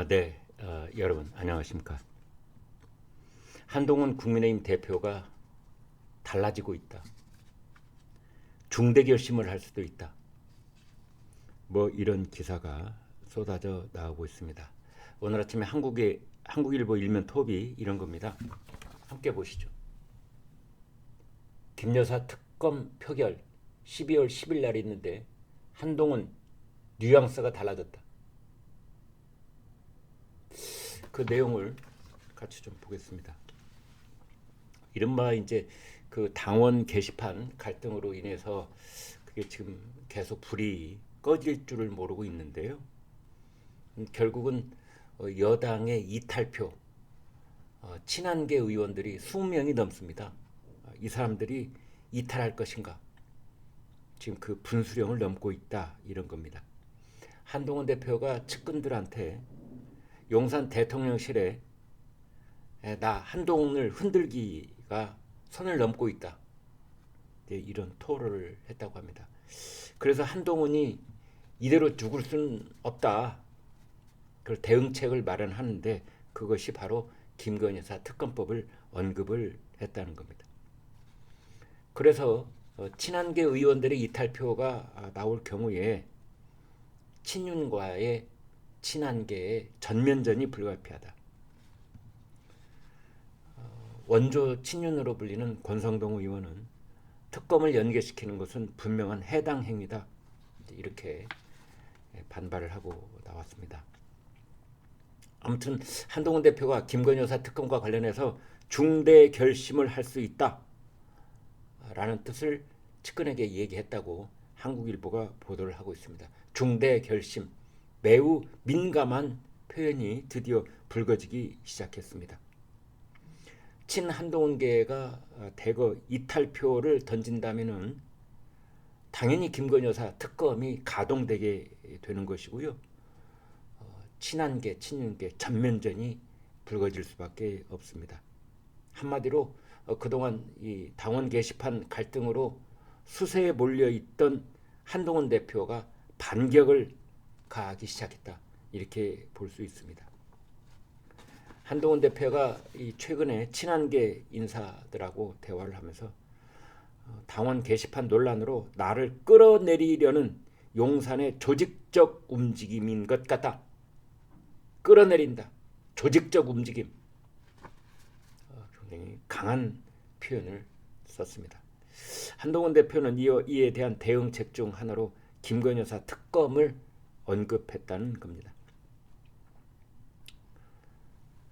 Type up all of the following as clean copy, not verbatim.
네, 여러분 안녕하십니까? 한동훈 국민의힘 대표가 달라지고 있다. 중대 결심을 할 수도 있다. 뭐 이런 기사가 쏟아져 나오고 있습니다. 오늘 아침에 한국일보 일면 톱이 이런 겁니다. 함께 보시죠. 김여사 특검 표결 12월 10일 날 있는데 한동훈 뉘앙스가 달라졌다. 그 내용을 같이 좀 보겠습니다. 이른바 이제 그 당원 게시판 갈등으로 인해서 그게 지금 계속 불이 꺼질 줄을 모르고 있는데요. 결국은 여당의 이탈표, 친한계 의원들이 20명이 넘습니다. 이 사람들이 이탈할 것인가? 지금 그 분수령을 넘고 있다 이런 겁니다. 한동훈 대표가 측근들한테 용산 대통령실에 나 한동훈을 흔들기가 선을 넘고 있다. 이런 토로를 했다고 합니다. 그래서 한동훈이 이대로 죽을 수는 없다. 그 대응책을 마련하는데 그것이 바로 김건희 여사 특검법을 언급을 했다는 겁니다. 그래서 친한계 의원들의 이탈표가 나올 경우에 친윤과의 친한계의 전면전이 불가피하다. 원조 친윤으로 불리는 권성동 의원은 특검을 연계시키는 것은 분명한 해당 행위다. 이렇게 반발을 하고 나왔습니다. 아무튼 한동훈 대표가 김건희 여사 특검과 관련해서 중대 결심을 할 수 있다 라는 뜻을 측근에게 얘기했다고 한국일보가 보도를 하고 있습니다. 중대 결심, 매우 민감한 표현이 드디어 불거지기 시작했습니다. 친한동훈계가 대거 이탈표를 던진다면은 당연히 김건희 여사 특검이 가동되게 되는 것이고요. 친한계, 친윤계 전면전이 불거질 수밖에 없습니다. 한마디로 그동안 이 당원 게시판 갈등으로 수세에 몰려있던 한동훈 대표가 반격을 가하기 시작했다. 이렇게 볼 수 있습니다. 한동훈 대표가 최근에 친한계 인사들하고 대화를 하면서 당원 게시판 논란으로 나를 끌어내리려는 용산의 조직적 움직임인 것 같다. 끌어내린다. 조직적 움직임. 굉장히 강한 표현을 썼습니다. 한동훈 대표는 이에 대한 대응책 중 하나로 김건희 여사 특검을 언급했다는 겁니다.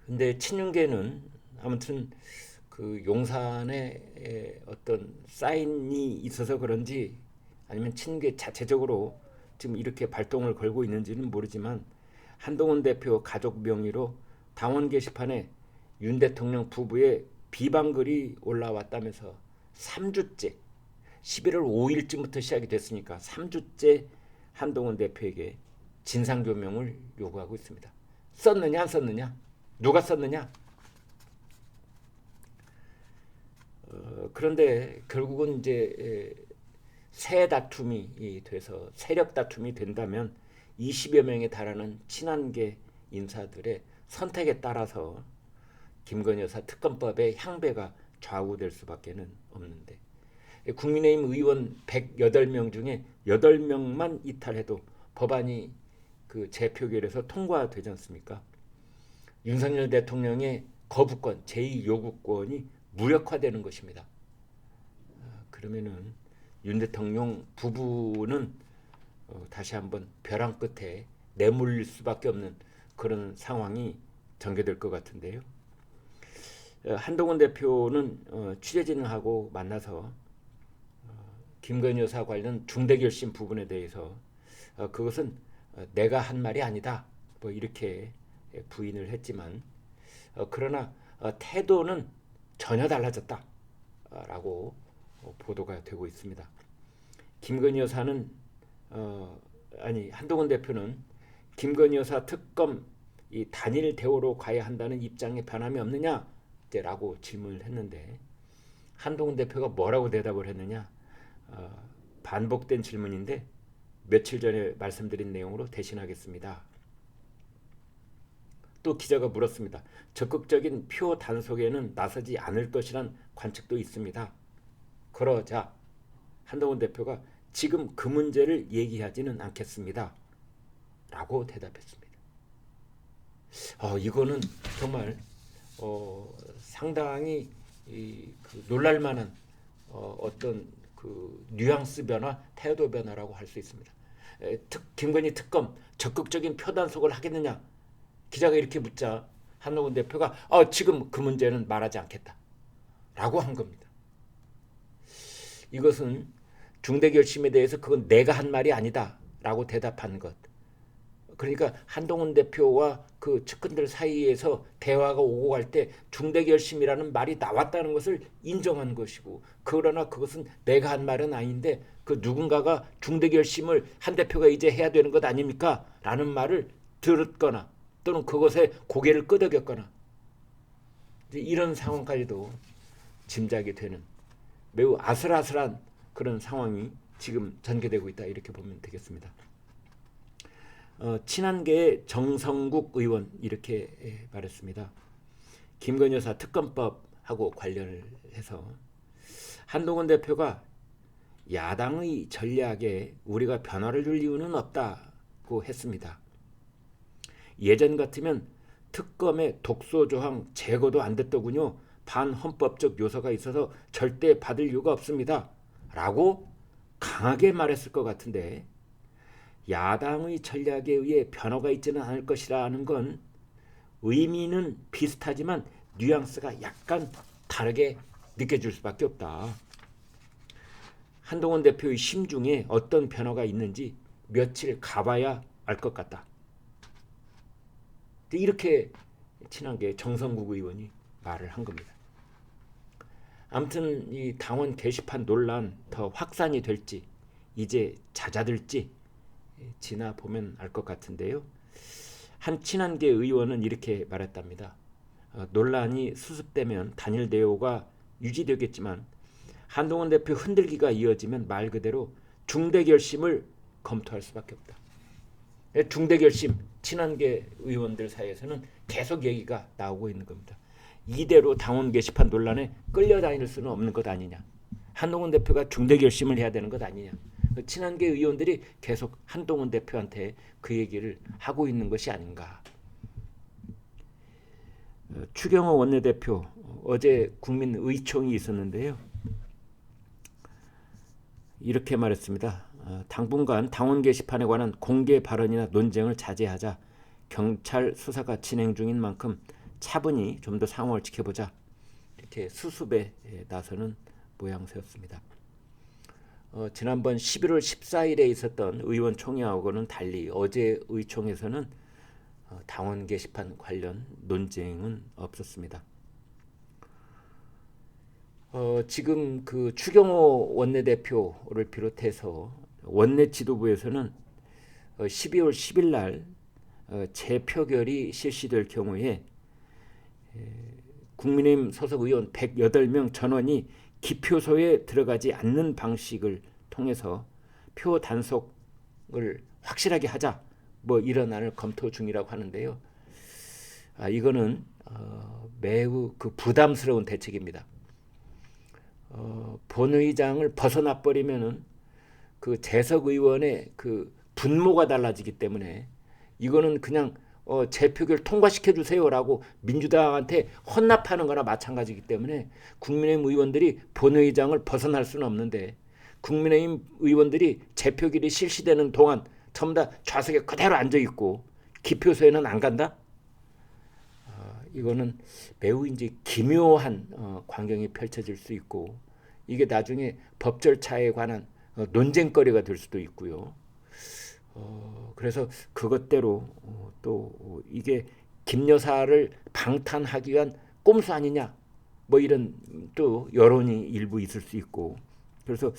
근데 친윤계는 아무튼 그 용산에 어떤 사인이 있어서 그런지 아니면 친윤계 자체적으로 지금 이렇게 발동을 걸고 있는지는 모르지만 한동훈 대표 가족 명의로 당원 게시판에 윤 대통령 부부의 비방글이 올라왔다면서 3주째 11월 5일쯤부터 시작이 됐으니까 3주째 한동훈 대표에게 진상조명을 요구하고 있습니다. 썼느냐 안 썼느냐? 누가 썼느냐? 그런데 결국은 이제 새 다툼이 돼서 세력 다툼이 된다면 20여 명에 달하는 친한계 인사들의 선택에 따라서 김건희 여사 특검법의 향배가 좌우될 수밖에 없는데 국민의힘 의원 108명 중에 8명만 이탈해도 법안이 그 재표결에서 통과되지 않습니까? 윤석열 대통령의 거부권, 제2요구권이 무력화되는 것입니다. 그러면은 윤 대통령 부부는 다시 한번 벼랑 끝에 내몰릴 수밖에 없는 그런 상황이 전개될 것 같은데요. 한동훈 대표는 취재진하고 만나서 김건희 여사 관련 중대결심 부분에 대해서 그것은 내가 한 말이 아니다. 뭐 이렇게 부인을 했지만 그러나 태도는 전혀 달라졌다라고 보도가 되고 있습니다. 김건희 여사는 한동훈 대표는 김건희 여사 특검 이 단일 대우로 가야 한다는 입장에 변함이 없느냐라고 질문을 했는데 한동훈 대표가 뭐라고 대답을 했느냐? 반복된 질문인데 며칠 전에 말씀드린 내용으로 대신하겠습니다. 또 기자가 물었습니다. 적극적인 표 단속에는 나서지 않을 것이란 관측도 있습니다. 그러자 한동훈 대표가 지금 그 문제를 얘기하지는 않겠습니다. 라고 대답했습니다. 이거는 정말 상당히 그 놀랄만한 어떤 그 뉘앙스 변화, 태도 변화라고 할 수 있습니다. 김건희 특검 적극적인 표 단속을 하겠느냐? 기자가 이렇게 묻자 한동훈 대표가 지금 그 문제는 말하지 않겠다 라고 한 겁니다. 이것은 중대 결심에 대해서 그건 내가 한 말이 아니다 라고 대답한 것. 그러니까 한동훈 대표와 그 측근들 사이에서 대화가 오고 갈 때 중대 결심이라는 말이 나왔다는 것을 인정한 것이고, 그러나 그것은 내가 한 말은 아닌데 그 누군가가 중대 결심을 한 대표가 이제 해야 되는 것 아닙니까? 라는 말을 들었거나 또는 그것에 고개를 끄덕였거나 이런 상황까지도 짐작이 되는 매우 아슬아슬한 그런 상황이 지금 전개되고 있다, 이렇게 보면 되겠습니다. 친한계의 정성국 의원 이렇게 말했습니다. 김건희 여사 특검법하고 관련을 해서 한동훈 대표가 야당의 전략에 우리가 변화를 줄 이유는 없다고 했습니다. 예전 같으면 특검의 독소조항 제거도 안 됐더군요. 반헌법적 요소가 있어서 절대 받을 이유가 없습니다. 라고 강하게 말했을 것 같은데, 야당의 전략에 의해 변화가 있지는 않을 것이라는 건 의미는 비슷하지만 뉘앙스가 약간 다르게 느껴질 수밖에 없다. 한동훈 대표의 심중에 어떤 변화가 있는지 며칠 가봐야 알 것 같다. 이렇게 친한계 정성국 의원이 말을 한 겁니다. 아무튼 이 당원 게시판 논란 더 확산이 될지 이제 잦아들지 지나보면 알 것 같은데요. 한 친한계 의원은 이렇게 말했답니다. 논란이 수습되면 단일 대우가 유지되겠지만 한동훈 대표 흔들기가 이어지면 말 그대로 중대 결심을 검토할 수밖에 없다. 중대 결심, 친한계 의원들 사이에서는 계속 얘기가 나오고 있는 겁니다. 이대로 당원 게시판 논란에 끌려다닐 수는 없는 것 아니냐. 한동훈 대표가 중대 결심을 해야 되는 것 아니냐. 친한계 의원들이 계속 한동훈 대표한테 그 얘기를 하고 있는 것이 아닌가. 추경호 원내대표 어제 국민의총이 있었는데요. 이렇게 말했습니다. 당분간 당원 게시판에 관한 공개 발언이나 논쟁을 자제하자. 경찰 수사가 진행 중인 만큼 차분히 좀 더 상황을 지켜보자. 이렇게 수습에 나서는 모양새였습니다. 지난번 11월 14일에 있었던 의원총회하고는 달리 어제 의총에서는 당원 게시판 관련 논쟁은 없었습니다. 지금 그 추경호 원내대표를 비롯해서 원내 지도부에서는 12월 10일 날 재표결이 실시될 경우에 국민의힘 소속 의원 108명 전원이 기표소에 들어가지 않는 방식을 통해서 표 단속을 확실하게 하자, 이런 안을 검토 중이라고 하는데요. 이거는 매우 그 부담스러운 대책입니다. 본의장을 벗어나 버리면은 그 재석 의원의 그 분모가 달라지기 때문에 이거는 그냥 재표결 통과시켜 주세요라고 민주당한테 헌납하는 거나 마찬가지이기 때문에 국민의힘 의원들이 본의장을 벗어날 수는 없는데, 국민의힘 의원들이 재표결이 실시되는 동안 전부 다 좌석에 그대로 앉아 있고 기표소에는 안 간다? 이거는 매우 이제 기묘한 광경이 펼쳐질 수 있고, 이게 나중에 법 절차에 관한 논쟁거리가 될 수도 있고요. 그래서 그것대로 또 이게 김 여사를 방탄하기 위한 꼼수 아니냐, 이런 또 여론이 일부 있을 수 있고, 그래서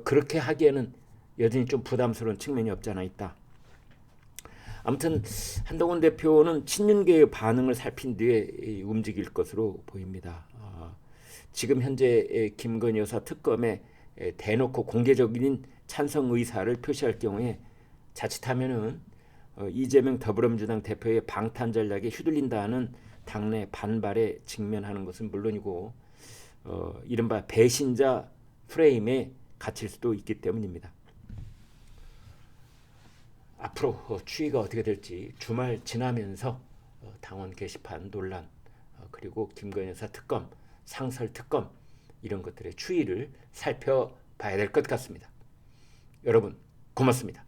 그렇게 하기에는 여전히 좀 부담스러운 측면이 없지 않아 있다. 아무튼 한동훈 대표는 친윤계의 반응을 살핀 뒤에 움직일 것으로 보입니다. 지금 현재 김건희 여사 특검에 대놓고 공개적인 찬성 의사를 표시할 경우에 자칫하면은 이재명 더불어민주당 대표의 방탄 전략에 휘둘린다는 당내 반발에 직면하는 것은 물론이고 이른바 배신자 프레임에 갇힐 수도 있기 때문입니다. 앞으로 추이가 어떻게 될지 주말 지나면서 당원 게시판 논란 그리고 김건희 여사 특검, 상설 특검 이런 것들의 추이를 살펴봐야 될 것 같습니다. 여러분 고맙습니다.